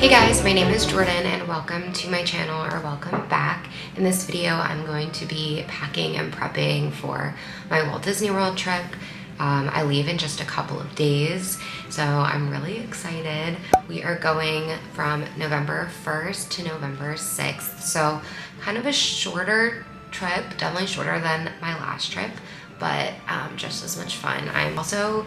Hey guys, my name is Jordan and welcome to my channel, or welcome back. In this video, I'm going to be packing and prepping for my Walt Disney World trip. I leave in just a couple of days, so I'm really excited. We are going from November 1st to November 6th, so kind of a shorter trip, definitely shorter than my last trip, but just as much fun. I'm also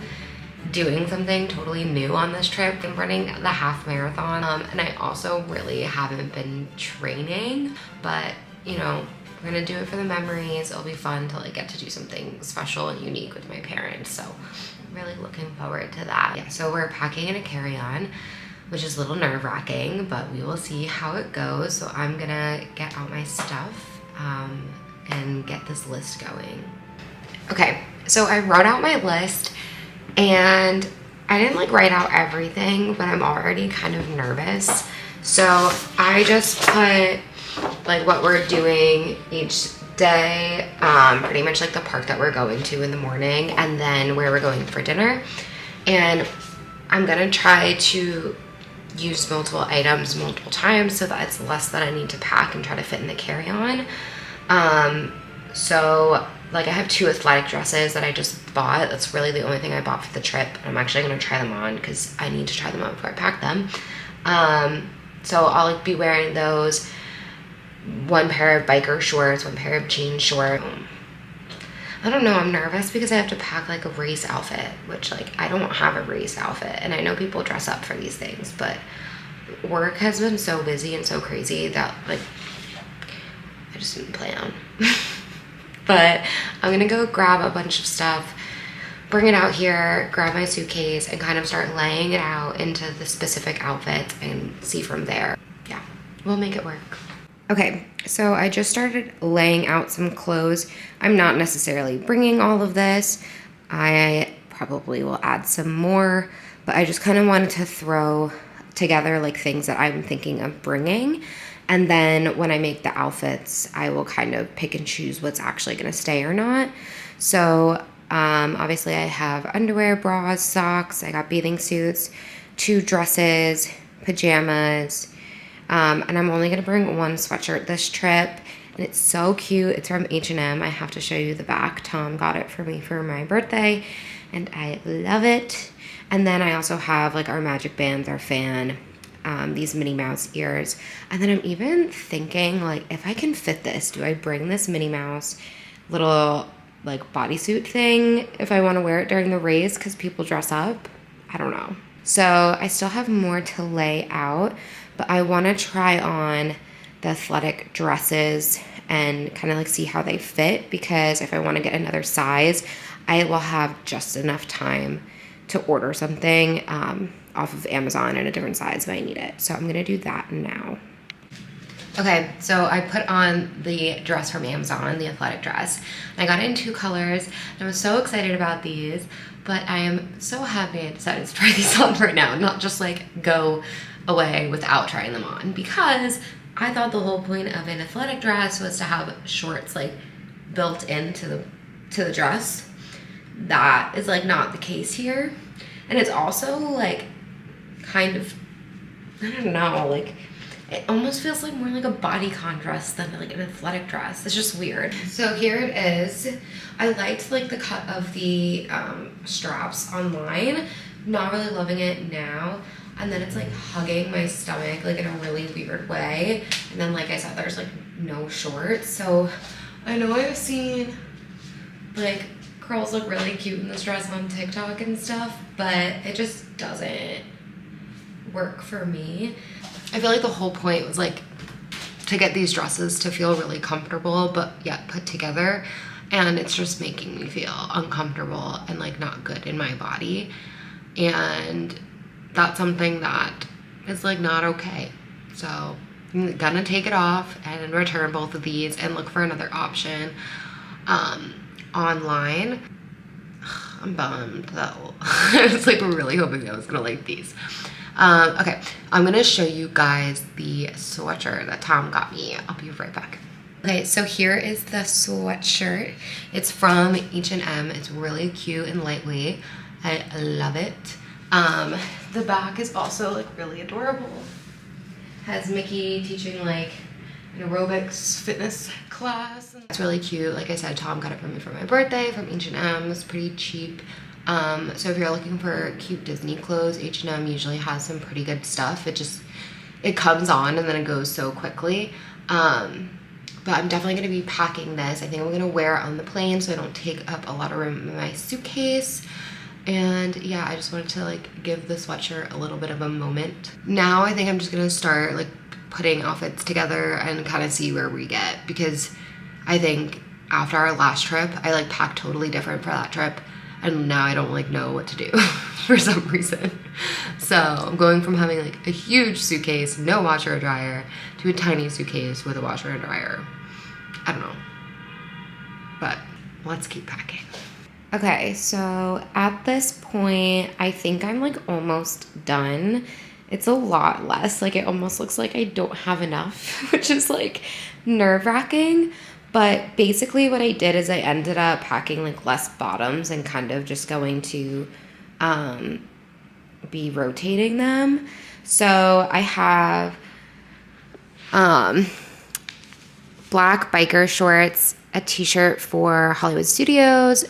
doing something totally new on this trip. I'm running the half marathon, and I also really haven't been training, but you know, we're gonna do it for the memories. It'll be fun to like get to do something special and unique with my parents, so I'm really looking forward to that. Yeah, so we're packing in a carry-on, which is a little nerve-wracking, but we will see how it goes. So I'm gonna get out my stuff and get this list going. Okay, so I wrote out my list, and I didn't like write out everything, but I'm already kind of nervous. So I just put like what we're doing each day, pretty much like the park that we're going to in the morning, and then where we're going for dinner. And I'm gonna try to use multiple items multiple times so that it's less that I need to pack and try to fit in the carry-on. So like I have 2 athletic dresses that I just bought. That's really the only thing I bought for the trip. I'm actually gonna try them on because I need to try them on before I pack them. So I'll like be wearing those, 1 pair of biker shorts, 1 pair of jean shorts. I don't know, I'm nervous because I have to pack like a race outfit, which like I don't have a race outfit, and I know people dress up for these things, but work has been so busy and so crazy that like I just didn't plan. But I'm gonna go grab a bunch of stuff, bring it out here, grab my suitcase, and kind of start laying it out into the specific outfit and see from there. Yeah, we'll make it work. Okay, so I just started laying out some clothes. I'm not necessarily bringing all of this. I probably will add some more, but I just kind of wanted to throw together like things that I'm thinking of bringing. And then when I make the outfits, I will kind of pick and choose what's actually gonna stay or not. So obviously I have underwear, bras, socks, I got bathing suits, 2 dresses, pajamas, and I'm only gonna bring 1 sweatshirt this trip. And it's so cute, it's from H&M. I have to show you the back. Tom got it for me for my birthday, and I love it. And then I also have like our Magic Bands, our fan, these Minnie Mouse ears. And then I'm even thinking like, if I can fit this, do I bring this Minnie Mouse little like bodysuit thing if I want to wear it during the race because people dress up? I don't know. So I still have more to lay out, but I want to try on the athletic dresses and kind of like see how they fit, because if I want to get another size, I will have just enough time to order something off of Amazon in a different size if I need it. So I'm gonna do that now. Okay, so I put on the dress from Amazon, the athletic dress. I got it in 2 colors, and I was so excited about these, but I am so happy I decided to try these on right now, not just like go away without trying them on, because I thought the whole point of an athletic dress was to have shorts like built into the dress. That is like not the case here. And it's also like kind of, I don't know, like it almost feels like more like a bodycon dress than like an athletic dress. It's just weird. So here it is. I liked like the cut of the straps online. Not really loving it now. And then it's like hugging my stomach like in a really weird way. And then like I said, there's like no shorts. So I know I've seen like girls look really cute in this dress on TikTok and stuff, but it just doesn't work for me. I feel like the whole point was like to get these dresses to feel really comfortable but yet put together, and it's just making me feel uncomfortable and like not good in my body, and that's something that is like not okay. So I'm gonna take it off and return both of these and look for another option online. I'm bummed though. I was like really hoping I was gonna like these. Okay, I'm gonna show you guys the sweatshirt that Tom got me. I'll be right back. Okay, so here is the sweatshirt. It's from H&M. It's really cute and lightweight. I love it. The back is also like really adorable. has Mickey teaching like an aerobics fitness class. It's really cute. Like I said, Tom got it for me for my birthday from H&M. It's pretty cheap. So if you're looking for cute Disney clothes, H&M usually has some pretty good stuff. It comes on and then it goes so quickly. But I'm definitely going to be packing this. I think I'm going to wear it on the plane so I don't take up a lot of room in my suitcase. And yeah, I just wanted to like give the sweatshirt a little bit of a moment. Now I think I'm just going to start like putting outfits together and kind of see where we get, because I think after our last trip, I like packed totally different for that trip. And now I don't like know what to do for some reason. So I'm going from having like a huge suitcase, no washer or dryer, to a tiny suitcase with a washer and dryer. I don't know. But let's keep packing. Okay, so at this point, I think I'm like almost done. It's a lot less. Like it almost looks like I don't have enough, which is like nerve-wracking. But basically what I did is I ended up packing like less bottoms and kind of just going to be rotating them. So I have black biker shorts, a t-shirt for Hollywood Studios,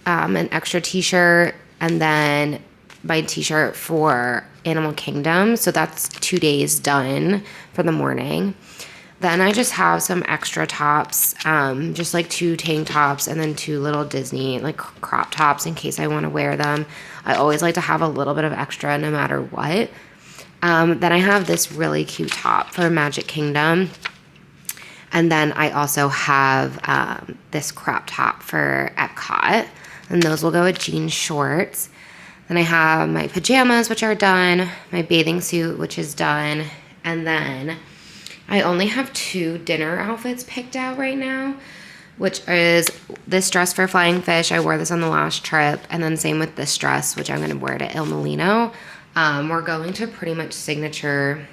an extra t-shirt, and then my t-shirt for Animal Kingdom. So that's 2 days done for the morning. Then I just have some extra tops, just like 2 tank tops and then 2 little Disney like crop tops in case I want to wear them. I always like to have a little bit of extra no matter what. Then I have this really cute top for Magic Kingdom. And then I also have this crop top for Epcot. And those will go with jean shorts. Then I have my pajamas, which are done. My bathing suit, which is done. And then I only have 2 dinner outfits picked out right now, which is this dress for Flying Fish. I wore this on the last trip. And then same with this dress, which I'm going to wear to Il Molino. We're going to pretty much signature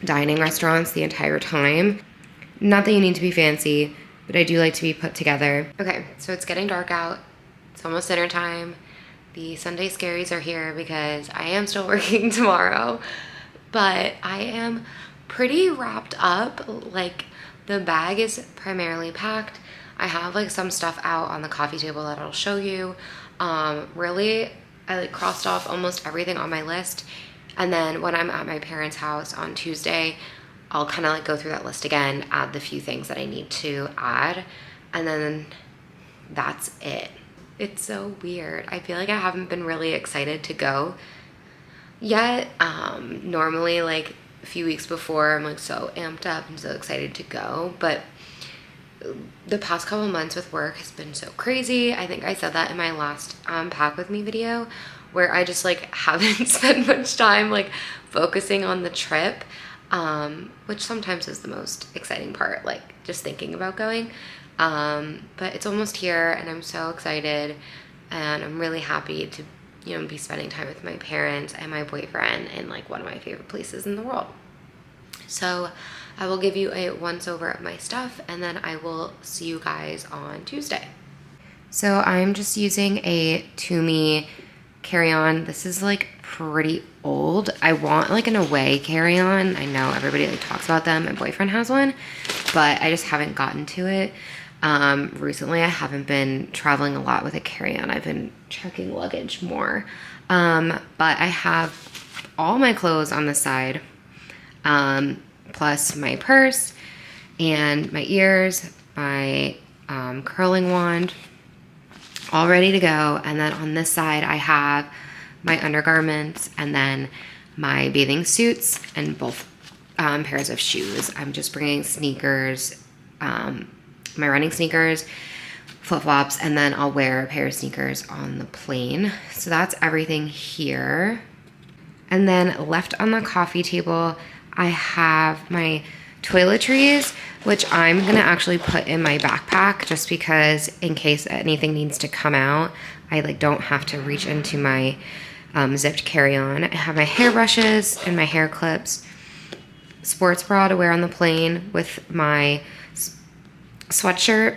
dining restaurants the entire time. Not that you need to be fancy, but I do like to be put together. Okay, so it's getting dark out. It's almost dinner time. The Sunday scaries are here because I am still working tomorrow. But I am pretty wrapped up. Like the bag is primarily packed. I have like some stuff out on the coffee table that I'll show you. Really, I like crossed off almost everything on my list. And then when I'm at my parents' house on Tuesday, I'll kind of like go through that list again, add the few things that I need to add, and then that's it. It's so weird. I feel like I haven't been really excited to go yet. Normally like a few weeks before I'm like so amped up and so excited to go, but the past couple months with work has been so crazy. I think I said that in my last pack with me video, where I just like haven't spent much time like focusing on the trip, which sometimes is the most exciting part, like just thinking about going. But it's almost here and I'm so excited, and I'm really happy to, you know, be spending time with my parents and my boyfriend in like one of my favorite places in the world. So I will give you a once over of my stuff, and then I will see you guys on Tuesday. So I'm just using a Tumi carry-on. This is like pretty old. I want like an away carry-on. I know everybody like talks about them. My boyfriend has one, but I just haven't gotten to it. Recently I haven't been traveling a lot with a carry-on. I've been checking luggage more. But I have all my clothes on the side, plus my purse and my ears, my curling wand, all ready to go. And then on this side I have my undergarments and then my bathing suits and both pairs of shoes. I'm just bringing sneakers, my running sneakers, flip-flops, and then I'll wear a pair of sneakers on the plane. So that's everything here. And then left on the coffee table, I have my toiletries, which I'm gonna actually put in my backpack just because in case anything needs to come out, I like don't have to reach into my zipped carry-on. I have my hairbrushes and my hair clips, sports bra to wear on the plane with my sweatshirt,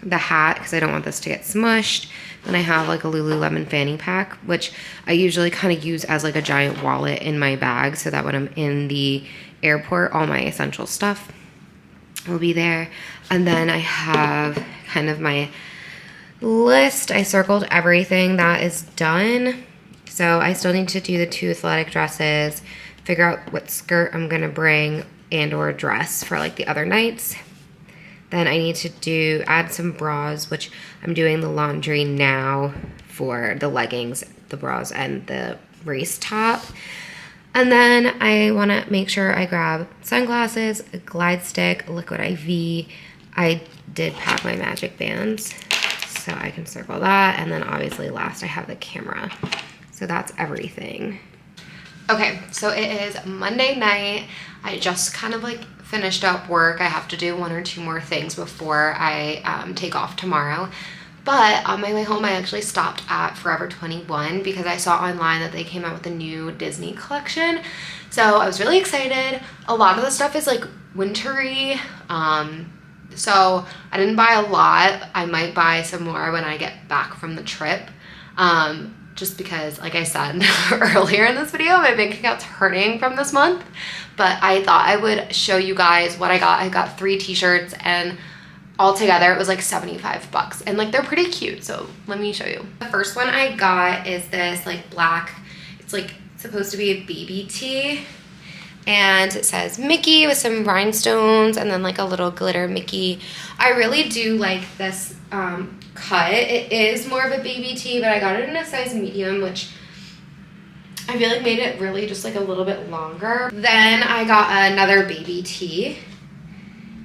the hat because I don't want this to get smushed, Then I have like a Lululemon fanny pack, which I usually kind of use as like a giant wallet in my bag so that when I'm in the airport, all my essential stuff will be there. And then I have kind of my list. I circled everything that is done. So I still need to do the 2 athletic dresses, figure out what skirt I'm gonna bring and or dress for like the other nights. Then I need to add some bras, which I'm doing the laundry now for the leggings, the bras, and the race top. And then I wanna make sure I grab sunglasses, a glide stick, a liquid IV. I did pack my magic bands, so I can circle that. And then obviously last I have the camera. So that's everything. Okay, so it is Monday night. I just kind of like finished up work. I have to do 1 or 2 more things before I take off tomorrow. But on my way home, I actually stopped at Forever21 because I saw online that they came out with a new Disney collection. So I was really excited. A lot of the stuff is like wintry. So I didn't buy a lot. I might buy some more when I get back from the trip. Just because, like I said earlier in this video, my bank account's hurting from this month. But I thought I would show you guys what I got. I got 3 t-shirts and altogether it was like 75 bucks. And like they're pretty cute, so let me show you. The first one I got is this like black, it's like supposed to be a baby tee. And it says Mickey with some rhinestones and then like a little glitter Mickey. I really do like this cut. It is more of a baby tee, but I got it in a size medium, which I feel like made it really just like a little bit longer. Then I got another baby tee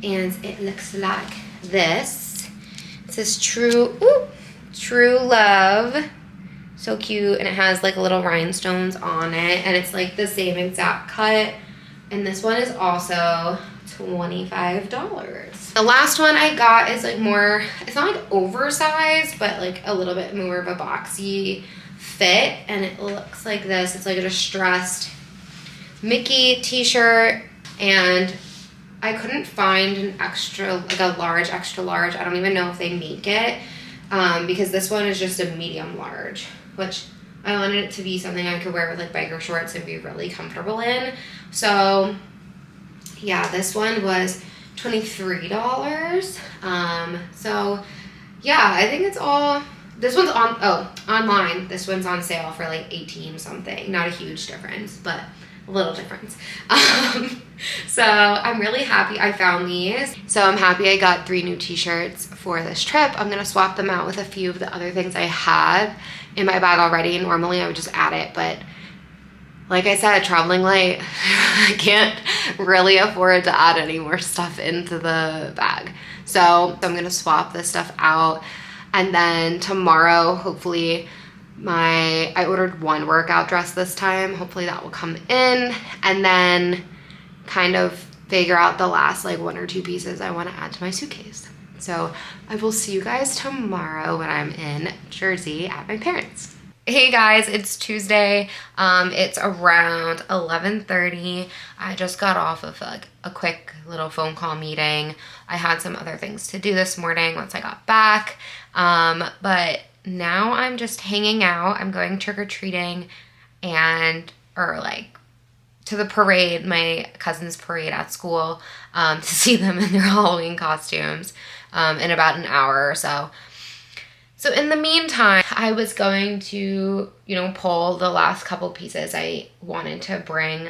and it looks like this. It says True Love. So cute, and it has like little rhinestones on it, and it's like the same exact cut. And this one is also $25. The last one I got is like more, it's not like oversized, but like a little bit more of a boxy fit, and it looks like this. It's like a distressed Mickey t-shirt, and I couldn't find an extra, like a large, extra large. I don't even know if they make it, because this one is just a medium large, which I wanted it to be something I could wear with like biker shorts and be really comfortable in. So yeah, this one was $23. So yeah, I think it's all, this one's online. This one's on sale for like 18 something. Not a huge difference, but a little difference. So I'm really happy I found these. So I'm happy I got 3 new t-shirts for this trip. I'm gonna swap them out with a few of the other things I had in my bag already. Normally I would just add it, but like I said, traveling light, I can't really afford to add any more stuff into the bag. So I'm gonna swap this stuff out. And then tomorrow, hopefully, I ordered 1 workout dress this time. Hopefully that will come in, and then kind of figure out the last like 1 or 2 pieces I want to add to my suitcase. So I will see you guys tomorrow when I'm in Jersey at my parents'. Hey guys, it's Tuesday. It's around 11:30. I just got off of like a quick little phone call meeting. I had some other things to do this morning once I got back. But now I'm just hanging out. I'm going trick-or-treating or like to the parade, my cousin's parade at school, to see them in their Halloween costumes in about an hour or so. So in the meantime, I was going to, pull the last couple pieces I wanted to bring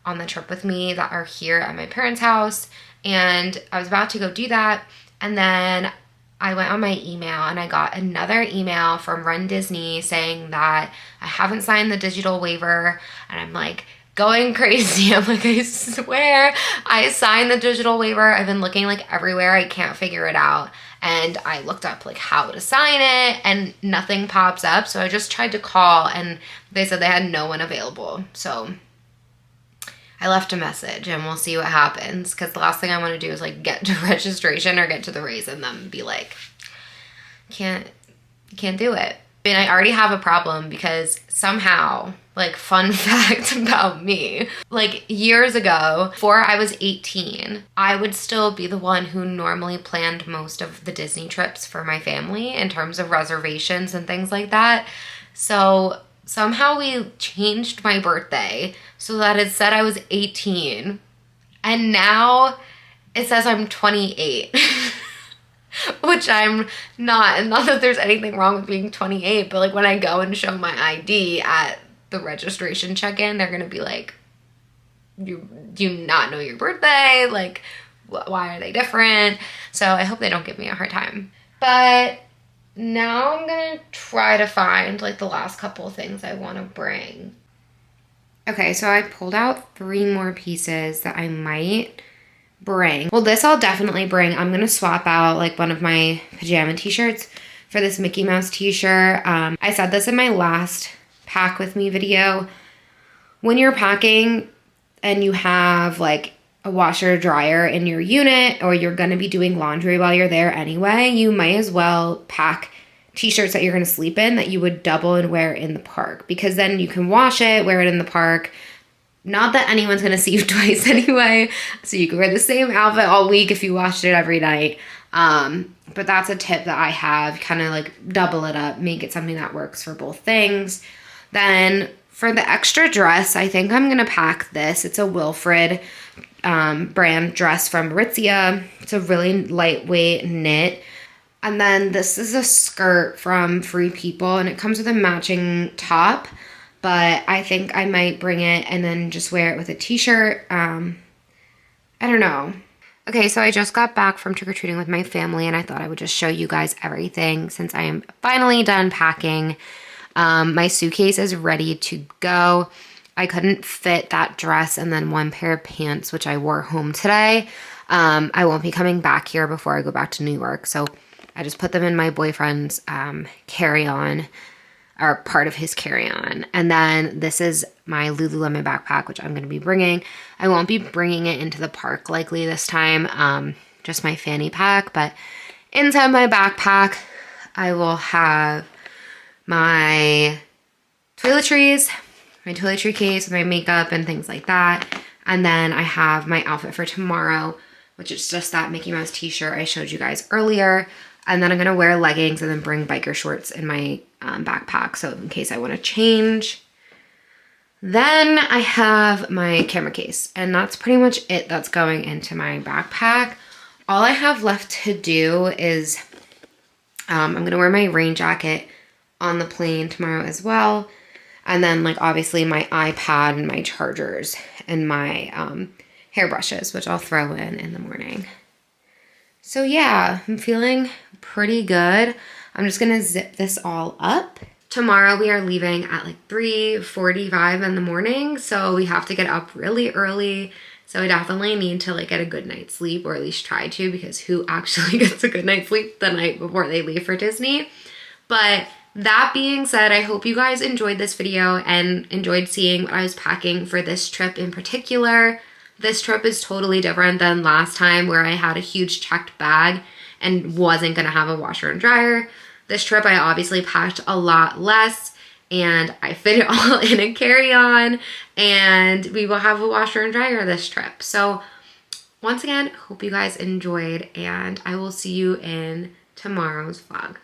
on the trip with me that are here at my parents' house. And I was about to go do that. And then I went on my email and I got another email from Run Disney saying that I haven't signed the digital waiver. And I'm like going crazy. I'm like, I swear I signed the digital waiver. I've been looking like everywhere. I can't figure it out. And I looked up like how to sign it and nothing pops up. So I just tried to call and they said they had no one available. So I left a message and we'll see what happens. Because the last thing I want to do is like get to registration or get to the race and then be like, can't do it. I mean, I already have a problem because somehow like fun fact about me. Like years ago, before I was 18, I would still be the one who normally planned most of the Disney trips for my family in terms of reservations and things like that. So somehow we changed my birthday so that it said I was 18, and now it says I'm 28. Which I'm not, and not that there's anything wrong with being 28, but like when I go and show my ID at the registration check-in, they're gonna be like, you do you not know your birthday? Like, why are they different? So I hope they don't give me a hard time. But now I'm gonna try to find like the last couple of things I want to bring. Okay, so I pulled out 3 more pieces that I might bring. Well, this I'll definitely bring. I'm gonna swap out like one of my pajama t-shirts for this Mickey Mouse t-shirt. I said this in my last pack with me video. When you're packing and you have like a washer or dryer in your unit, or you're gonna be doing laundry while you're there anyway, you might as well pack t-shirts that you're gonna sleep in that you would double and wear in the park, because then you can wash it, wear it in the park. Not that anyone's gonna see you twice anyway, so you can wear the same outfit all week if you washed it every night. But that's a tip that I have, kind of like double it up, make it something that works for both things. Then for the extra dress, I think I'm gonna pack this. It's a Wilfred brand dress from Aritzia. It's a really lightweight knit. And then this is a skirt from Free People, and it comes with a matching top. But I think I might bring it and then just wear it with a t-shirt. I don't know. Okay, so I just got back from trick-or-treating with my family, and I thought I would just show you guys everything since I am finally done packing. My suitcase is ready to go. I couldn't fit that dress and then 1 pair of pants, which I wore home today. I won't be coming back here before I go back to New York, so I just put them in my boyfriend's carry-on, or part of his carry-on. And then this is my Lululemon backpack, which I'm going to be bringing. I won't be bringing it into the park likely this time, just my fanny pack. But inside my backpack, I will have my toiletries, my toiletry case with my makeup and things like that. And then I have my outfit for tomorrow, which is just that Mickey Mouse t-shirt I showed you guys earlier. And then I'm going to wear leggings and then bring biker shorts in my backpack, so in case I want to change. Then I have my camera case, and that's pretty much it that's going into my backpack. All I have left to do is I'm going to wear my rain jacket on the plane tomorrow as well. And then like obviously my iPad and my chargers and my hairbrushes, which I'll throw in the morning. So yeah, I'm feeling pretty good. I'm just gonna zip this all up. Tomorrow we are leaving at like 3:45 in the morning, so we have to get up really early. So I definitely need to like get a good night's sleep, or at least try to, because who actually gets a good night's sleep the night before they leave for Disney? But that being said, I hope you guys enjoyed this video and enjoyed seeing what I was packing for this trip in particular. This trip is totally different than last time where I had a huge checked bag and wasn't gonna have a washer and dryer. This trip I obviously packed a lot less, and I fit it all in a carry-on, and we will have a washer and dryer this trip. So once again, hope you guys enjoyed, and I will see you in tomorrow's vlog.